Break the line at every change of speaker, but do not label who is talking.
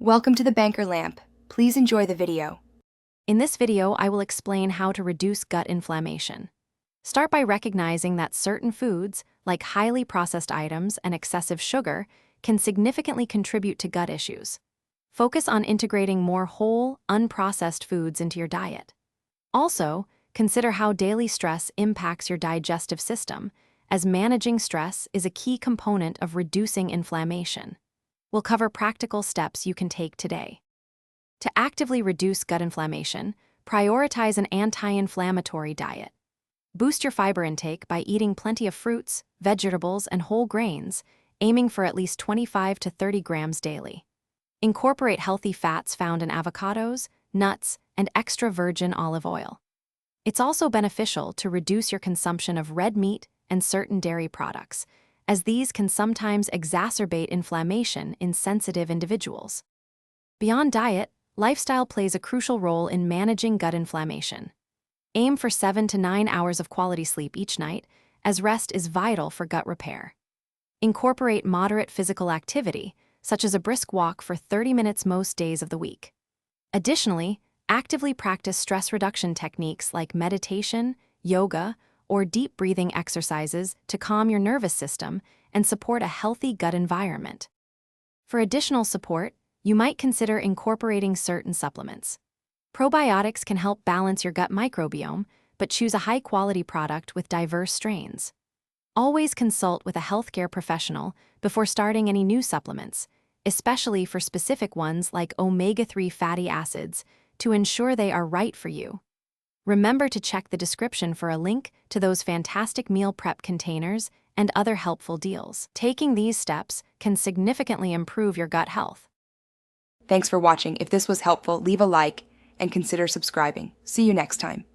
Welcome to the Banker Lamp. Please enjoy the video.
In this video, I will explain how to reduce gut inflammation. Start by recognizing that certain foods, like highly processed items and excessive sugar, can significantly contribute to gut issues. Focus on integrating more whole, unprocessed foods into your diet. Also, consider how daily stress impacts your digestive system, as managing stress is a key component of reducing inflammation. We'll cover practical steps you can take today. To actively reduce gut inflammation, prioritize an anti-inflammatory diet. Boost your fiber intake by eating plenty of fruits, vegetables, and whole grains, aiming for at least 25 to 30 grams daily. Incorporate healthy fats found in avocados, nuts, and extra virgin olive oil. It's also beneficial to reduce your consumption of red meat and certain dairy products, as these can sometimes exacerbate inflammation in sensitive individuals. Beyond diet, lifestyle plays a crucial role in managing gut inflammation. Aim for 7 to 9 hours of quality sleep each night, as rest is vital for gut repair. Incorporate moderate physical activity, such as a brisk walk for 30 minutes most days of the week. Additionally, actively practice stress reduction techniques like meditation, yoga, or deep breathing exercises to calm your nervous system and support a healthy gut environment. For additional support, you might consider incorporating certain supplements. Probiotics can help balance your gut microbiome, but choose a high-quality product with diverse strains. Always consult with a healthcare professional before starting any new supplements, especially for specific ones like omega-3 fatty acids, to ensure they are right for you. Remember to check the description for a link to those fantastic meal prep containers and other helpful deals. Taking these steps can significantly improve your gut health.
Thanks for watching. If this was helpful, leave a like and consider subscribing. See you next time.